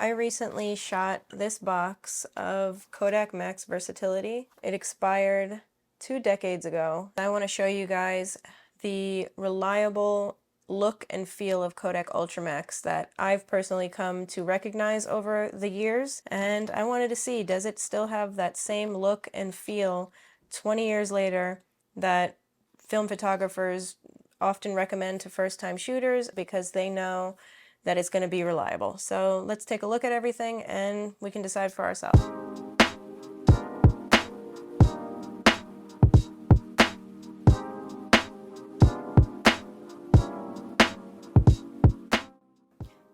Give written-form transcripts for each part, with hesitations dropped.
I recently shot this box of Kodak Max Versatility. It expired 2 decades ago. I want to show you guys the reliable look and feel of Kodak Ultramax that I've personally come to recognize over the years, and I wanted to see, does it still have that same look and feel 20 years later that film photographers often recommend to first-time shooters because they know that it's going to be reliable. So let's take a look at everything and we can decide for ourselves.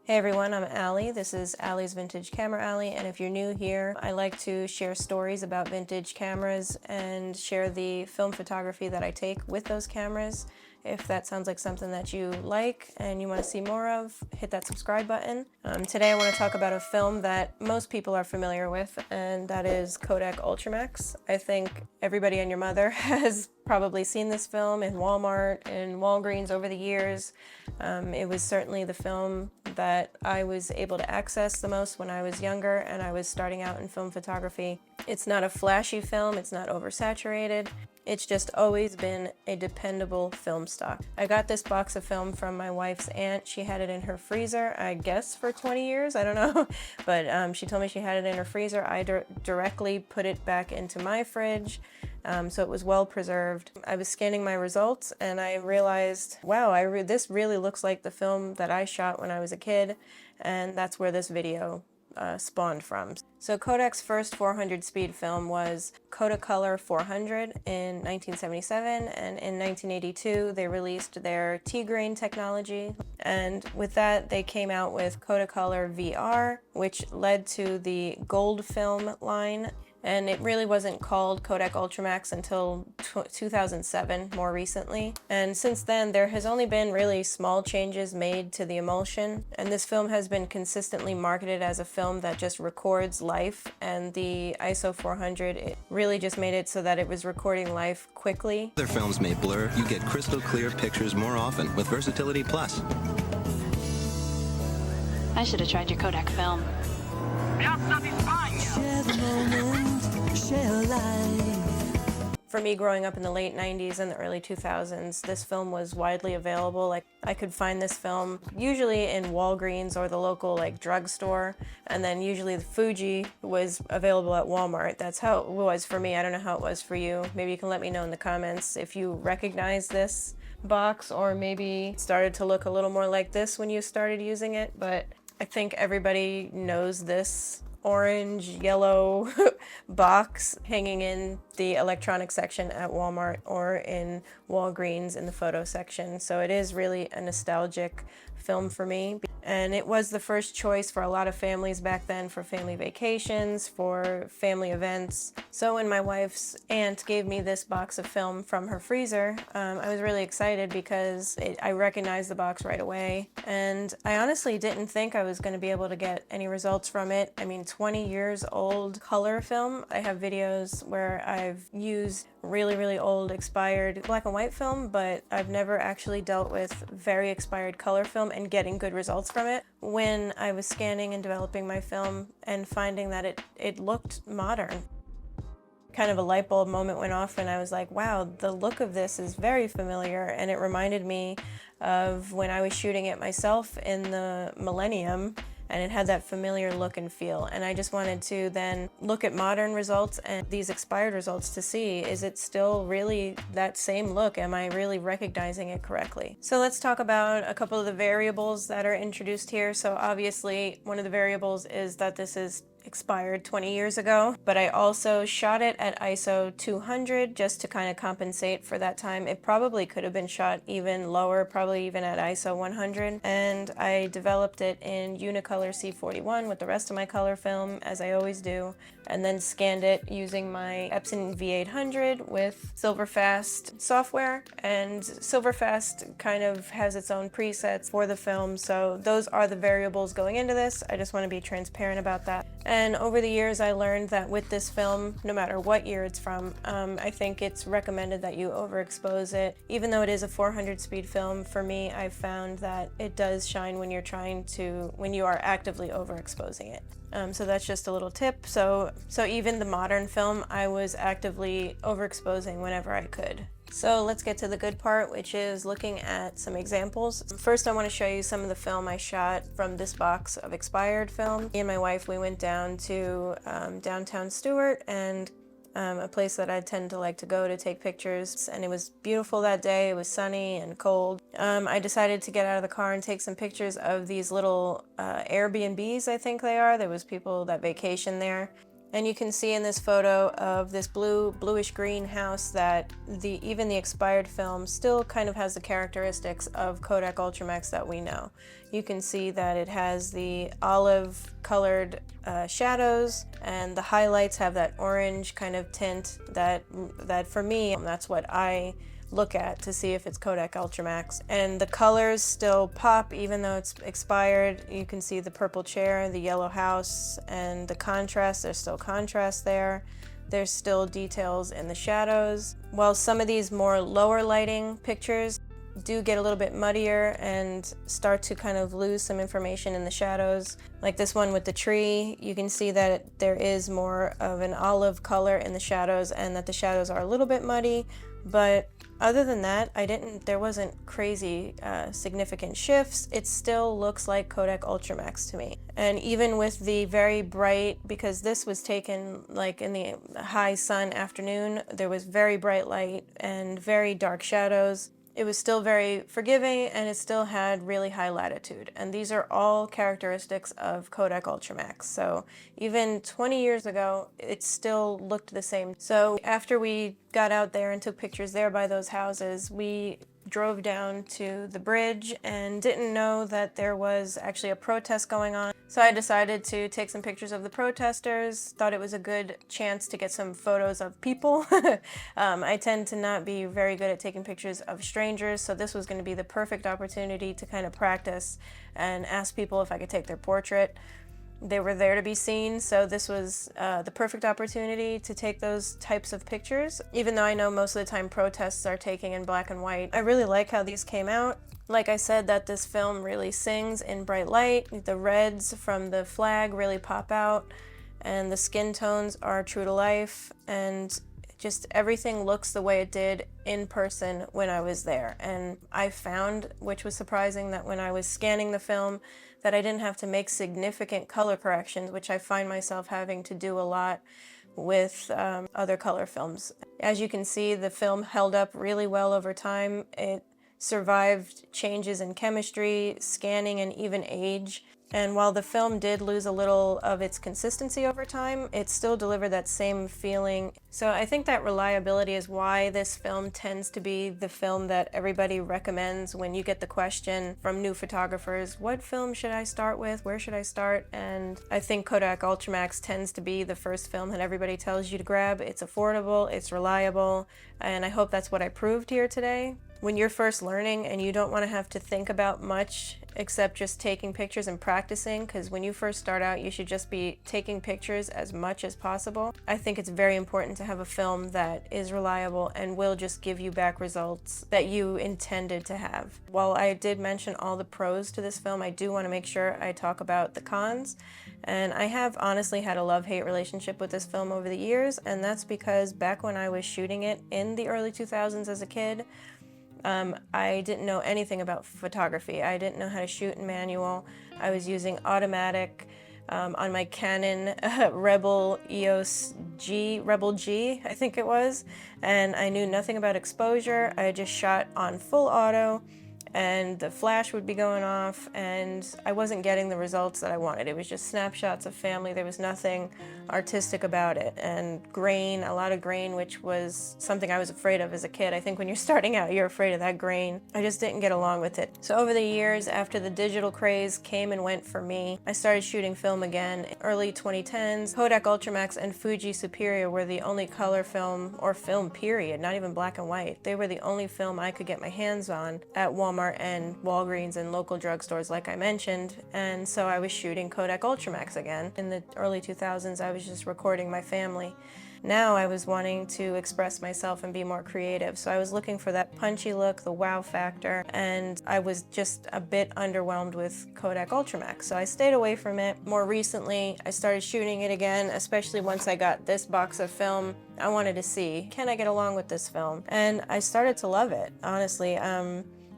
Hey everyone, I'm Allie. This is Allie's Vintage Camera Alley, and if you're new here, I like to share stories about vintage cameras and share the film photography that I take with those cameras. If that sounds like something that you like and you want to see more of, hit that subscribe button. Today I want to talk about a film that most people are familiar with, and that is Kodak Ultramax. I think everybody and your mother has probably seen this film in Walmart and Walgreens over the years. It was certainly the film that I was able to access the most when I was younger and I was starting out in film photography. It's not a flashy film, it's not oversaturated. It's just always been a dependable film stock. I got this box of film from my wife's aunt. She had it in her freezer, I guess for 20 years, I don't know. But she told me she had it in her freezer. I directly put it back into my fridge. So it was well preserved. I was scanning my results and I realized, wow, this really looks like the film that I shot when I was a kid, and that's where this video spawned from. So Kodak's first 400 speed film was Kodacolor 400 in 1977, and in 1982 they released their T-grain technology, and with that they came out with Kodacolor VR, which led to the gold film line. And it really wasn't called Kodak Ultramax until 2007, more recently. And since then, there has only been really small changes made to the emulsion. And this film has been consistently marketed as a film that just records life. And the ISO 400, it really just made it so that it was recording life quickly. Other films may blur, you get crystal clear pictures more often with Versatility Plus. I should have tried your Kodak film. For me, growing up in the late 90s and the early 2000s, this film was widely available. Like, I could find this film usually in Walgreens or the local drugstore, and then usually the Fuji was available at Walmart. That's how it was for me. I don't know how it was for you. Maybe you can let me know in the comments if you recognize this box, or maybe it started to look a little more like this when you started using it. But I think everybody knows this orange, yellow box hanging in the electronics section at Walmart or in Walgreens in the photo section. So it is really a nostalgic film for me. And it was the first choice for a lot of families back then, for family vacations, for family events. So when my wife's aunt gave me this box of film from her freezer, I was really excited because I recognized the box right away. And I honestly didn't think I was going to be able to get any results from it. I mean, 20 years old color film. I have videos where I've used really old expired black and white film, but I've never actually dealt with very expired color film and getting good results from it. When I was scanning and developing my film and finding that it looked modern, kind of a light bulb moment went off and I was like, wow, the look of this is very familiar, and it reminded me of when I was shooting it myself in the Millennium, and it had that familiar look and feel. And I just wanted to then look at modern results and these expired results to see, is it still really that same look? Am I really recognizing it correctly? So let's talk about a couple of the variables that are introduced here. So obviously one of the variables is that this is expired 20 years ago, but I also shot it at ISO 200 just to kind of compensate for that time. It probably could have been shot even lower, probably even at ISO 100, and I developed it in Unicolor C41 with the rest of my color film, as I always do, and then scanned it using my Epson V800 with Silverfast software. And Silverfast kind of has its own presets for the film, so those are the variables going into this. I just want to be transparent about that. And over the years, I learned that with this film, no matter what year it's from, I think it's recommended that you overexpose it. Even though it is a 400 speed film, for me, I've found that it does shine when you are actively overexposing it. So that's just a little tip. So even the modern film, I was actively overexposing whenever I could. So let's get to the good part, which is looking at some examples. First, I want to show you some of the film I shot from this box of expired film. Me and my wife, we went down to downtown Stewart, and a place that I tend to like to go to take pictures, and it was beautiful that day. It was sunny and cold. I decided to get out of the car and take some pictures of these little Airbnbs, I think they are. There was people that vacation there. And you can see in this photo of this bluish green house that even the expired film still kind of has the characteristics of Kodak Ultramax that we know. You can see that it has the olive colored shadows, and the highlights have that orange kind of tint that for me, that's what I look at to see if it's Kodak Ultramax. And the colors still pop even though it's expired. You can see the purple chair, the yellow house, and the contrast. There's still contrast there. There's still details in the shadows. While some of these more lower lighting pictures do get a little bit muddier and start to kind of lose some information in the shadows. Like this one with the tree, you can see that there is more of an olive color in the shadows and that the shadows are a little bit muddy, but other than that, there wasn't crazy significant shifts. It still looks like Kodak Ultramax to me. And even with the very bright, because this was taken like in the high sun afternoon, there was very bright light and very dark shadows. It was still very forgiving, and it still had really high latitude. And these are all characteristics of Kodak Ultramax. So even 20 years ago, it still looked the same. So after we got out there and took pictures there by those houses, we drove down to the bridge and didn't know that there was actually a protest going on. So I decided to take some pictures of the protesters, thought it was a good chance to get some photos of people. I tend to not be very good at taking pictures of strangers, so this was going to be the perfect opportunity to kind of practice and ask people if I could take their portrait. They were there to be seen, so this was the perfect opportunity to take those types of pictures. Even though I know most of the time protests are taken in black and white, I really like how these came out. Like I said, that this film really sings in bright light. The reds from the flag really pop out, and the skin tones are true to life, and just everything looks the way it did in person when I was there. And I found, which was surprising, that when I was scanning the film, that I didn't have to make significant color corrections, which I find myself having to do a lot with other color films. As you can see, the film held up really well over time. It survived changes in chemistry, scanning, and even age. And while the film did lose a little of its consistency over time, it still delivered that same feeling. So I think that reliability is why this film tends to be the film that everybody recommends when you get the question from new photographers, what film should I start with? Where should I start? And I think Kodak Ultramax tends to be the first film that everybody tells you to grab. It's affordable, it's reliable, and I hope that's what I proved here today. When you're first learning and you don't want to have to think about much except just taking pictures and practicing, because when you first start out, you should just be taking pictures as much as possible. I think it's very important to have a film that is reliable and will just give you back results that you intended to have. While I did mention all the pros to this film, I do want to make sure I talk about the cons. And I have honestly had a love-hate relationship with this film over the years, and that's because back when I was shooting it in the early 2000s as a kid, I didn't know anything about photography. I didn't know how to shoot in manual. I was using automatic on my Canon Rebel EOS G, Rebel G, I think it was, and I knew nothing about exposure. I just shot on full auto, and the flash would be going off, and I wasn't getting the results that I wanted. It was just snapshots of family. There was nothing artistic about it, and grain, a lot of grain, which was something I was afraid of as a kid. I think when you're starting out, you're afraid of that grain. I just didn't get along with it. So over the years, after the digital craze came and went for me, I started shooting film again. Early 2010s, Kodak Ultramax and Fuji Superior were the only color film, or film period, not even black and white. They were the only film I could get my hands on at Walmart Walmart and Walgreens and local drugstores like I mentioned, and so I was shooting Kodak Ultramax again. In the early 2000s I was just recording my family. Now I was wanting to express myself and be more creative, so I was looking for that punchy look, the wow factor, and I was just a bit underwhelmed with Kodak Ultramax, so I stayed away from it. More recently, I started shooting it again, especially once I got this box of film. I wanted to see, can I get along with this film? And I started to love it, honestly.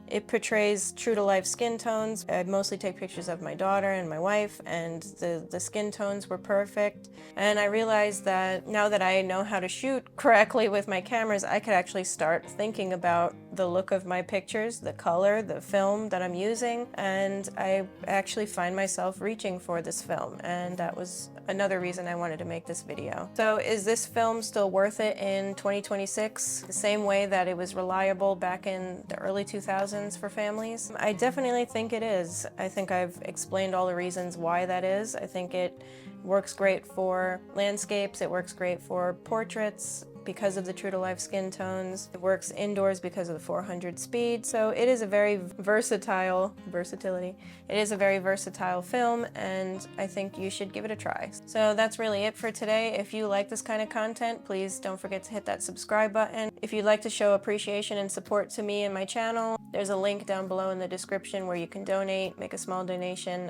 It portrays true-to-life skin tones. I'd mostly take pictures of my daughter and my wife, and the skin tones were perfect. And I realized that now that I know how to shoot correctly with my cameras, I could actually start thinking about the look of my pictures, the color, the film that I'm using, and I actually find myself reaching for this film, and that was another reason I wanted to make this video. So is this film still worth it in 2026? The same way that it was reliable back in the early 2000s for families? I definitely think it is. I think I've explained all the reasons why that is. I think it works great for landscapes, it works great for portraits because of the true-to-life skin tones. It works indoors because of the 400 speed, so it is a very versatility. It is a very versatile film, and I think you should give it a try. So that's really it for today. If you like this kind of content, please don't forget to hit that subscribe button. If you'd like to show appreciation and support to me and my channel, there's a link down below in the description where you can donate, make a small donation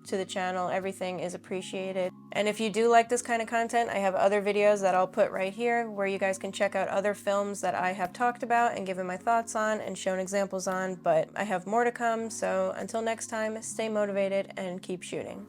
to the channel. Everything is appreciated. And if you do like this kind of content, I have other videos that I'll put right here where you guys can check out other films that I have talked about and given my thoughts on and shown examples on, but I have more to come, so until next time, stay motivated and keep shooting.